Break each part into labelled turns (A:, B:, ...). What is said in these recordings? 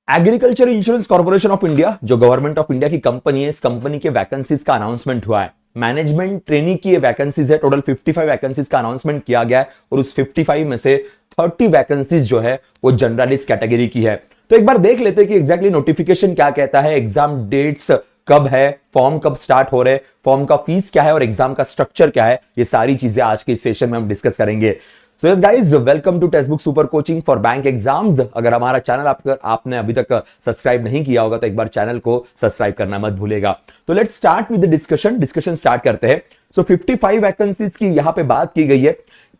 A: Agriculture insurance corporation of India जो government of India की company है, इस कंपनी के वैकेंसीज का अनाउंसमेंट हुआ है। मैनेजमेंट ट्रेनी की ये वैकेंसीज है। टोटल 55 वैकेंसीज का अनाउंसमेंट किया गया है और उस 55 में से 30 वैकेंसीज जो है वो जनरलिस्ट कैटेगरी की है। तो एक बार देख लेते हैं कि एग्जैक्टली नोटिफिकेशन क्या कहता है, एग्जाम डेट्स कब है, फॉर्म कब स्टार्ट हो रहे, फॉर्म का फीस क्या है और एग्जाम का स्ट्रक्चर क्या है। ये सारी चीजें आज के इस सेशन में हम डिस्कस करेंगे। So yes guys, welcome to text book super coaching for bank exams. अगर हमारा चैनल आपने अभी तक सब्सक्राइब नहीं किया होगा तो एक बार चैनल को सब्सक्राइब करना मत भूलेगा। तो let's start with the discussion start करते हैं। सो 55 वैकेंसीज की यहां पे बात की गई है।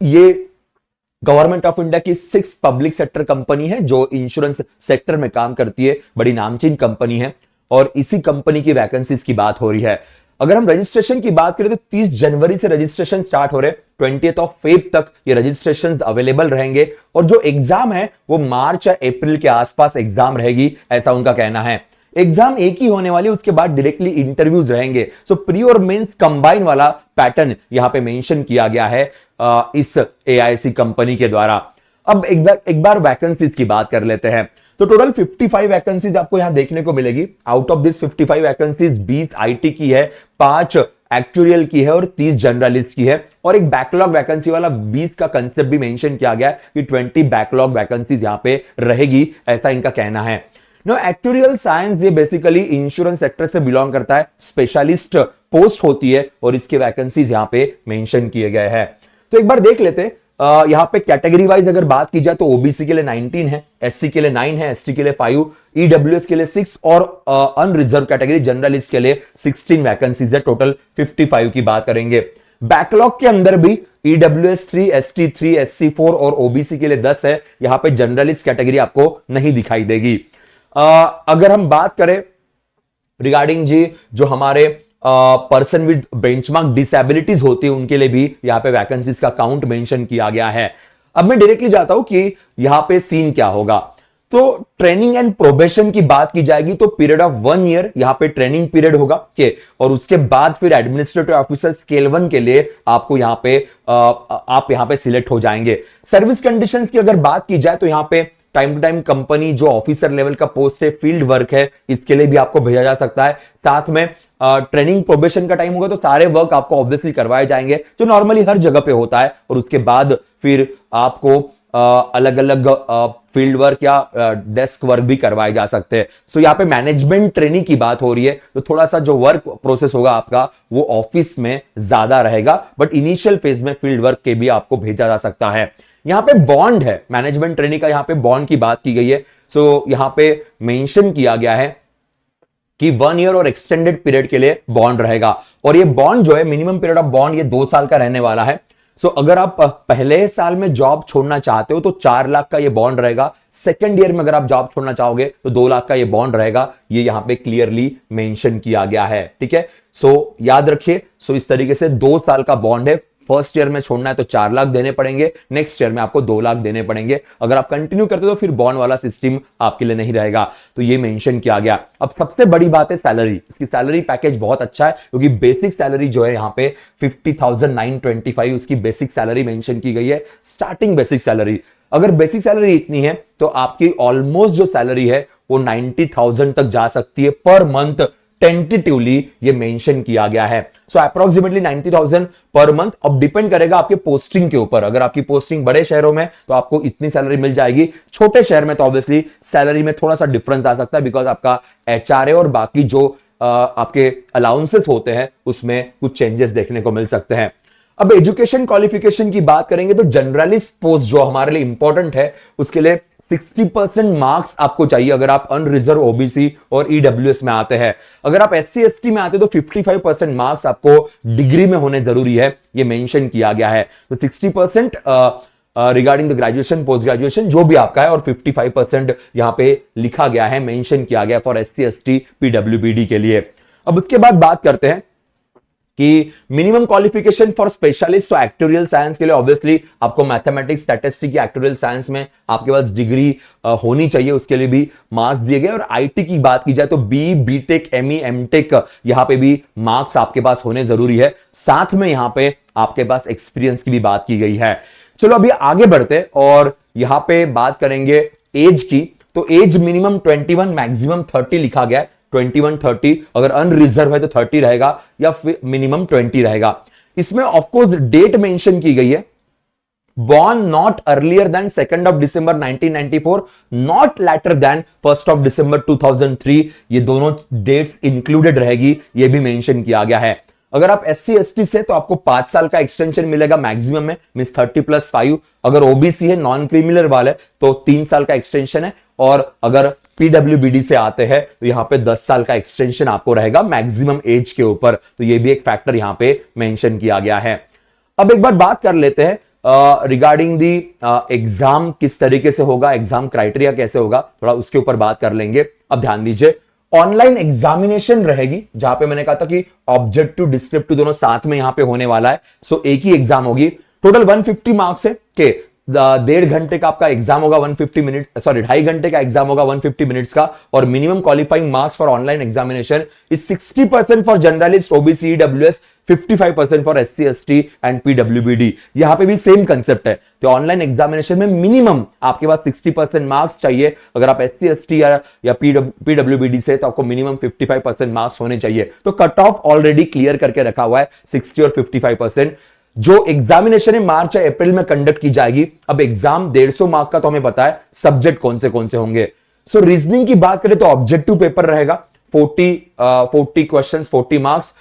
A: ये गवर्नमेंट ऑफ इंडिया की 6 पब्लिक सेक्टर कंपनी है जो इंश्योरेंस सेक्टर में काम करती है, बड़ी नामचीन कंपनी है और इसी कंपनी की वैकेंसीज की बात हो रही है। अगर हम रजिस्ट्रेशन की बात करें तो 30 जनवरी से रजिस्ट्रेशन स्टार्ट हो रहे, 20 फेब तक ये रजिस्ट्रेशन अवेलेबल रहेंगे और जो एग्जाम है वो मार्च या अप्रैल के आसपास एग्जाम रहेगी, ऐसा उनका कहना है। एग्जाम एक ही होने वाली, उसके बाद डायरेक्टली इंटरव्यूज रहेंगे। सो प्री और मेंस कंबाइन वाला पैटर्न यहां पे मेंशन किया गया है इस एआईसी कंपनी के द्वारा। अब एक बार वैकेंसीज की बात कर लेते हैं। तो टोटल 55 वैकेंसीज आपको यहां देखने को मिलेगी। Out of this 55 vacancies 20 IT की है, 5 एक्चुरियल की है और 30 जनरलिस्ट की है और एक बैकलॉग वैकेंसी वाला 20 का कंसेप्ट भी मेंशन किया गया कि 20 बैकलॉग वैकेंसीज यहां पे रहेगी, ऐसा इनका कहना है। नो, एक्चुरियल साइंस ये बेसिकली इंश्योरेंस सेक्टर से बिलोंग करता है, स्पेशलिस्ट पोस्ट होती है और इसके वैकेंसीज यहां पे मेंशन किए गए हैं। तो एक बार देख लेते हैं। यहां पे कैटेगरी वाइज अगर बात की जाए तो ओबीसी के लिए 19 है, एससी के लिए 9 है, एसटी के लिए 5, ईडब्ल्यूएस के लिए 6 और अनरिजर्व कैटेगरी जनरलिस्ट के लिए 16 वैकेंसीज है। टोटल 55 की बात करेंगे। बैकलॉग के अंदर भी ईडब्ल्यूएस 3, एसटी 3, एससी 4 और ओबीसी के लिए 10 है। यहां पे जनरलिस्ट कैटेगरी आपको नहीं दिखाई देगी। अगर हम बात करें रिगार्डिंग जी जो हमारे पर्सन विद बेंचमार्क डिसेबिलिटीज होती है उनके लिए भी यहां पे वैकेंसीज का काउंट मेंशन किया गया है। अब मैं डायरेक्टली जाता हूं कि यहां पे सीन क्या होगा। तो ट्रेनिंग एंड प्रोबेशन की बात की जाएगी तो पीरियड ऑफ 1 ईयर यहां पे ट्रेनिंग पीरियड होगा के और उसके बाद फिर एडमिनिस्ट्रेटिव ऑफिसर स्केल 1 के लिए आपको यहां पे आप यहां पे सिलेक्ट हो जाएंगे। सर्विस कंडीशंस की अगर बात की जाए तो यहां पे टाइम टू टाइम कंपनी जो ऑफिसर लेवल का पोस्ट है, फील्ड वर्क है, इसके लिए भी आपको भेजा जा सकता है। साथ में ट्रेनिंग प्रोबेशन का टाइम होगा तो सारे वर्क आपको ऑब्वियसली करवाए जाएंगे जो नॉर्मली हर जगह पे होता है और उसके बाद फिर आपको अलग अलग फील्ड वर्क या डेस्क वर्क भी करवाए जा सकते हैं। सो यहाँ पे मैनेजमेंट ट्रेनिंग की बात हो रही है तो थोड़ा सा जो वर्क प्रोसेस होगा आपका वो ऑफिस में ज्यादा रहेगा, बट इनिशियल फेज में फील्ड वर्क के भी आपको भेजा जा सकता है। यहां पे बॉन्ड है, मैनेजमेंट ट्रेनिंग का यहां पे बॉन्ड की बात की गई है। सो यहां पे मेंशन किया गया है कि 1 ईयर और एक्सटेंडेड पीरियड के लिए बॉन्ड रहेगा और ये बॉन्ड जो है मिनिमम पीरियड ऑफ बॉन्ड ये 2 साल का रहने वाला है। सो अगर आप पहले साल में जॉब छोड़ना चाहते हो तो 4 लाख का ये बॉन्ड रहेगा। सेकेंड ईयर में अगर आप जॉब छोड़ना चाहोगे तो 2 लाख का ये बॉन्ड रहेगा। ये यहां पे क्लियरली मेंशन किया गया है, ठीक है। सो याद रखिए, सो इस तरीके से 2 साल का बॉन्ड है। फर्स्ट ईयर में छोड़ना है तो 4 लाख देने पड़ेंगे, नेक्स्ट ईयर में आपको 2 लाख देने पड़ेंगे। अगर आप कंटिन्यू करते हो तो फिर बॉन्ड वाला सिस्टम आपके लिए नहीं रहेगा। तो ये मेंशन किया गया। अब सबसे बड़ी बात है सैलरी। इसकी सैलरी पैकेज बहुत अच्छा है क्योंकि बेसिक सैलरी जो है यहां पे 50,925 उसकी बेसिक सैलरी मेंशन की गई है, स्टार्टिंग बेसिक सैलरी। अगर बेसिक सैलरी इतनी है तो आपकी ऑलमोस्ट जो सैलरी है वो 90,000 तक जा सकती है पर मंथ। टेंटेटिवली ये मेंशन किया गया है। सो अप्रोक्सीमेटली 90,000 पर मंथ। अब डिपेंड करेगा आपके पोस्टिंग के ऊपर। अगर आपकी पोस्टिंग बड़े शहरों में तो आपको इतनी सैलरी मिल जाएगी, छोटे शहर में तो ऑब्वियसली सैलरी में थोड़ा सा डिफरेंस आ सकता है बिकॉज आपका एचआरए और बाकी जो आपके अलाउंसेस होते हैं उसमें कुछ चेंजेस देखने को मिल सकते हैं। अब एजुकेशन क्वालिफिकेशन की बात करेंगे तो जनरलिस्ट पोस्ट जो हमारे लिए इंपॉर्टेंट है उसके लिए 60% मार्क्स आपको चाहिए अगर आप अनरिजर्व ओबीसी और ईडब्ल्यूएस में आते हैं। अगर आप एससी एसटी में आते हैं तो 55% मार्क्स आपको डिग्री में होने जरूरी है, ये मेंशन किया गया है। तो 60% regarding the graduation, post graduation जो भी आपका है और 55% यहां पे लिखा गया है, मेंशन किया गया फॉर एससी एसटी पीडब्ल्यूबीडी के लिए। अब उसके बाद बात करते हैं कि minimum qualification for specialist actuarial science के लिए ऑब्वियसली आपको मैथमेटिक्स, स्टैटिस्टिक्स या एक्टोरियल साइंस में आपके पास डिग्री होनी चाहिए, उसके लिए भी मार्क्स दिए गए। और आईटी की बात की जाए तो बी, बीटेक, एमई, एमटेक यहां पे भी मार्क्स आपके पास होने जरूरी है। साथ में यहां पे आपके पास एक्सपीरियंस की भी बात की गई है। चलो अभी आगे बढ़ते और यहां पे बात करेंगे एज की। तो एज मिनिमम 21 मैक्सिमम 30 लिखा गया है। 21 30, अगर अनरिजर्व है तो 30 रहेगा या फिर मिनिमम 20 रहेगा। इसमें ऑफकोर्स डेट मेंशन की गई है, born not earlier than 2nd of December 1994, not later than 1st of December 2003। ये दोनों डेट्स इंक्लूडेड रहेगी, ये भी मेंशन किया गया है। अगर आप SC ST से तो आपको 5 साल का एक्सटेंशन मिलेगा मैक्सिमम में, मींस 30+5। अगर OBC है, नॉन क्रिमिनल वाले, तो 3 साल का एक्सटेंशन है। और अगर PWBD से आते हैं तो यहां पे 10 साल का एक्सटेंशन आपको रहेगा मैक्सिमम एज के ऊपर। तो ये भी एक फैक्टर यहां पे मेंशन किया गया है। अब एक बार बात कर लेते हैं रिगार्डिंग दी एग्जाम किस तरीके से होगा, एग्जाम क्राइटेरिया कैसे होगा, थोड़ा उसके ऊपर बात कर लेंगे। अब ध्यान दीजिए, ऑनलाइन एग्जामिनेशन रहेगी, जहां पे मैंने कहा था कि ऑब्जेक्टिव डिस्क्रिप्टिव दोनों साथ में यहां पे होने वाला है। सो एक ही एग्जाम होगी। टोटल 150 मार्क्स है के 1.5 घंटे का आपका एग्जाम होगा, 150 मिनट, सॉरी 2.5 घंटे का एग्जाम होगा 150 मिनट्स का। और minimum qualifying marks for online examination is 60% for journalist, OBC, EWS, 55% for SC ST and PWBD। यहां पे भी सेम कंसेप्ट है। तो ऑनलाइन एग्जामिनेशन में मिनिमम आपके पास 60% मार्क्स चाहिए। अगर आप SC ST या PWBD से, तो आपको मिनिमम 55% मार्क्स होने चाहिए। तो कट ऑफ ऑलरेडी क्लियर करके रखा हुआ है 60 और 55%। जो एग्जामिनेशन है मार्च या अप्रैल में कंडक्ट की जाएगी। अब एग्जाम 150 मार्क का, तो हमें पता है सब्जेक्ट कौन से होंगे। सो रीजनिंग की बात करें तो ऑब्जेक्टिव पेपर रहेगा, 40 क्वेश्चंस, 40 मार्क्स।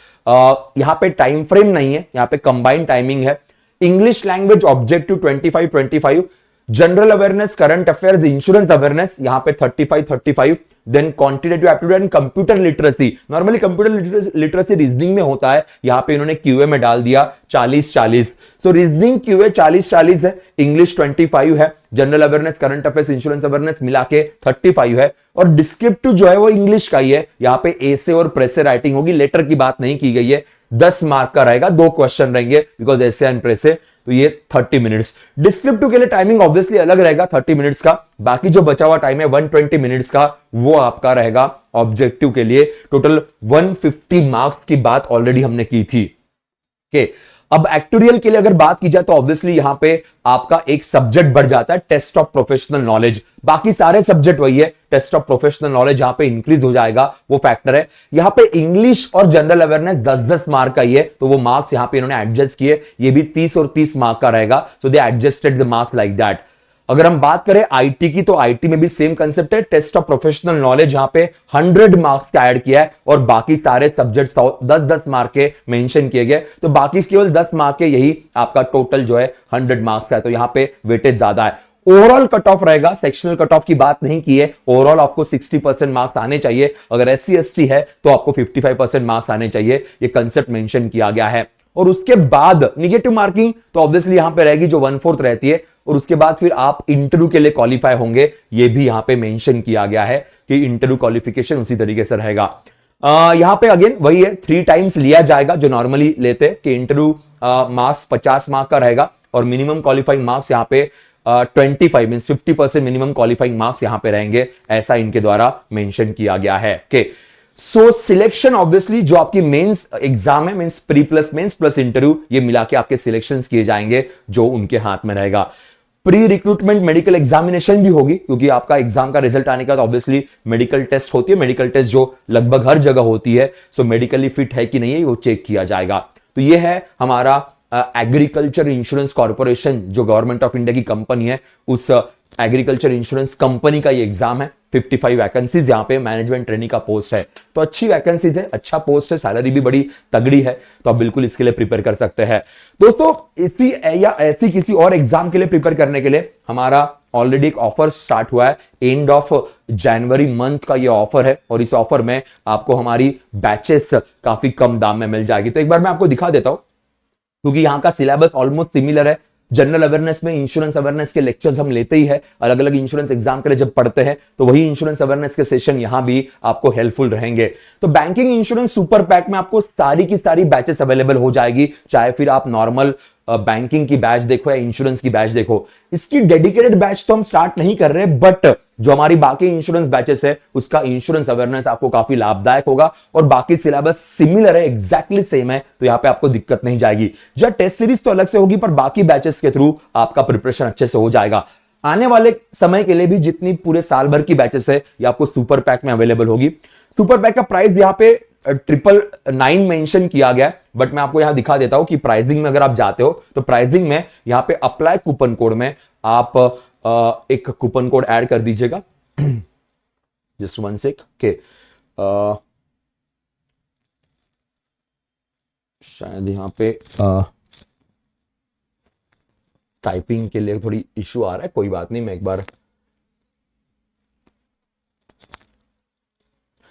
A: यहां पे टाइम फ्रेम नहीं है, यहां पे कंबाइंड टाइमिंग है। English language objective 25 general awareness, current affairs, insurance awareness यहां पे 35 then quantitative aptitude and computer literacy. Normally computer literacy reasoning में होता है, यहां पे इन्होंने क्यूए में डाल दिया 40-40। सो रीजनिंग क्यूए 40-40 है, इंग्लिश 25 है, general awareness, current affairs, insurance awareness मिला के 35 है। और डिस्क्रिप्टिव जो है वो इंग्लिश का ही है, यहां पे एसे और प्रेसे राइटिंग होगी, लेटर की बात नहीं की गई है। 10 मार्क का रहेगा, 2 क्वेश्चन रहेंगे बिकॉज एसे एंड प्रेसे। तो ये 30 मिनट्स। डिस्क्रिप्टिव के लिए टाइमिंग ऑब्वियसली अलग रहेगा 30 मिनट्स का। बाकी जो बचा हुआ टाइम है 120 मिनट्स का, वो आपका रहेगा ऑब्जेक्टिव के लिए। टोटल 150 मार्क्स की बात ऑलरेडी हमने की थी। अब एक्टोरियल के लिए अगर बात की जाए तो ऑब्वियसली यहां पे आपका एक सब्जेक्ट बढ़ जाता है, टेस्ट ऑफ प्रोफेशनल नॉलेज। बाकी सारे सब्जेक्ट वही है, टेस्ट ऑफ प्रोफेशनल नॉलेज यहां पे इंक्रीज हो जाएगा, वो फैक्टर है। यहां पे इंग्लिश और जनरल अवेयरनेस 10-10 मार्क का ही है, तो वो मार्क्स यहां पे इन्होंने एडजस्ट किए। ये भी 30 और 30 मार्क का रहेगा। So they adjusted the marks like that. अगर हम बात करें आईटी की, तो आईटी में भी सेम कंसेप्ट है, टेस्ट ऑफ प्रोफेशनल नॉलेज यहां पे 100 मार्क्स का ऐड किया है। और बाकी सारे सब्जेक्ट्स 10-10 मार्क के मेंशन किए गए, तो बाकी केवल 10 मार्क के, यही आपका टोटल जो है 100 मार्क्स का है। तो यहां पे वेटेज ज्यादा है। ओवरऑल कट ऑफ रहेगा, सेक्शनल कट ऑफ की बात नहीं की है। ओवरऑल आपको 60% मार्क्स आने चाहिए। अगर SC ST है तो आपको 55% मार्क्स आने चाहिए, ये कंसेप्ट मेंशन किया गया है। और उसके बाद निगेटिव मार्किंग तो ऑब्वियसली यहां पे रहेगी, जो 1/4 रहती है। और उसके बाद फिर आप इंटरव्यू के लिए क्वालिफाई होंगे, ये भी यहां पे मेंशन किया गया है कि इंटरव्यू क्वालिफिकेशन उसी तरीके से रहेगा। यहां पे अगेन वही है, 3 टाइम्स लिया जाएगा जो नॉर्मली लेते हैं, कि इंटरव्यू मार्क्स 50 मार्क का रहेगा। और मिनिमम क्वालिफाइंग मार्क्स यहां पे 25 मींस 50% मिनिमम क्वालिफाइंग मार्क्स यहां पे रहेंगे, ऐसा इनके द्वारा मेंशन किया गया है। सो सिलेक्शन ऑब्वियसली जो आपकी मेंस एग्जाम है, means pre plus mains plus interview, ये मिला के आपके सिलेक्शंस किए जाएंगे, जो उनके हाथ में रहेगा। प्री रिक्रूटमेंट मेडिकल एग्जामिनेशन भी होगी, क्योंकि आपका एग्जाम का रिजल्ट आने के बाद ऑब्वियसली मेडिकल टेस्ट होती है। मेडिकल टेस्ट जो लगभग हर जगह होती है, सो मेडिकली फिट है कि नहीं है वो चेक किया जाएगा। तो ये है हमारा एग्रीकल्चर इंश्योरेंस कॉर्पोरेशन, जो गवर्नमेंट ऑफ इंडिया की कंपनी है, उस एग्रीकल्चर इंश्योरेंस कंपनी का ये एग्जाम है। 55 वैकेंसीज यहां पे मैनेजमेंट ट्रेनिंग का पोस्ट है, तो अच्छी वैकेंसीज है, अच्छा पोस्ट है, सैलरी भी बड़ी तगड़ी है, तो आप बिल्कुल इसके लिए प्रिपेयर कर सकते हैं। दोस्तों इसी या ऐसी किसी और एग्जाम के लिए प्रिपेयर करने के लिए हमारा ऑलरेडी एक ऑफर स्टार्ट हुआ है। एंड ऑफ जनवरी मंथ का ये ऑफर है, और इस ऑफर में आपको हमारी बैचेस काफी कम दाम में मिल जाएगी। तो एक बार मैं आपको दिखा देता हूं, क्योंकि यहां का सिलेबस ऑलमोस्ट सिमिलर है। जनरल अवेयरनेस में इंश्योरेंस अवेयरनेस के लेक्चर्स हम लेते ही है, अलग अलग इंश्योरेंस एग्जाम के लिए जब पढ़ते हैं, तो वही इंश्योरेंस अवेयरनेस के सेशन यहां भी आपको हेल्पफुल रहेंगे। तो बैंकिंग इंश्योरेंस सुपर पैक में आपको सारी की सारी बैचेस अवेलेबल हो जाएगी, चाहे फिर आप नॉर्मल बैंकिंग की बैच देखो या इंश्योरेंस की बैच देखो। इसकी डेडिकेटेड बैच तो हम स्टार्ट नहीं कर रहे, बट जो हमारी बाकी इंश्योरेंस बैचेस है, उसका इंश्योरेंस अवेयरनेस आपको काफी लाभदायक होगा। और बाकी सिलेबस सिमिलर है, एग्जैक्टली सेम है, तो यहां पे आपको दिक्कत नहीं जाएगी। जो टेस्ट सीरीज तो अलग से होगी, पर बाकी बैचेस के थ्रू आपका प्रिपरेशन अच्छे से हो जाएगा। आने वाले समय के लिए भी जितनी पूरे साल भर की बैचेस है ये आपको सुपर पैक में अवेलेबल होगी। सुपर पैक का प्राइस यहां पे 999 मेंशन किया गया, बट मैं आपको यहां दिखा देता हूं कि प्राइसिंग में अगर आप जाते हो तो प्राइसिंग में यहां पे अप्लाई कूपन कोड में आप एक कूपन कोड ऐड कर दीजिएगा। जस्ट वन सेक के शायद यहां पे टाइपिंग के लिए थोड़ी इश्यू आ रहा है, कोई बात नहीं, मैं एक बार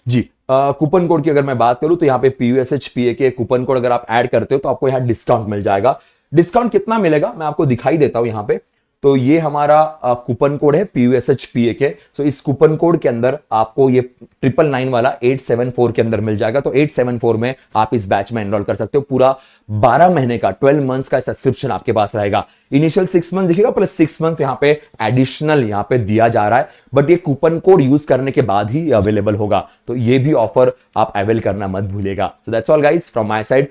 A: जी कूपन कोड की अगर मैं बात करूं तो यहां पे PUSHPA के कूपन कोड अगर आप ऐड करते हो तो आपको यहां डिस्काउंट मिल जाएगा। डिस्काउंट कितना मिलेगा मैं आपको दिखाई देता हूं यहां पे। तो ये हमारा कूपन कोड है PUSHPA के। सो इस कूपन कोड के अंदर आपको ये 999 वाला 874 के अंदर मिल जाएगा। तो 874 में आप इस बैच में एनरोल कर सकते हो। पूरा 12 महीने का 12 मंथ्स का सब्सक्रिप्शन आपके पास रहेगा। इनिशियल 6 मंथ दिखेगा प्लस 6 मंथ यहां पे एडिशनल यहां पे दिया जा रहा है, बट ये कूपन कोड यूज करने के बाद ही अवेलेबल होगा। तो ये भी ऑफर आप अवेल करना मत भूलिएगा। So that's all guys from my side.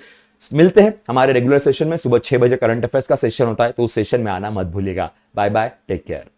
A: मिलते हैं हमारे रेगुलर सेशन में। सुबह 6 बजे करंट अफेयर्स का सेशन होता है, तो उस सेशन में आना मत भूलिएगा। Bye bye, take care.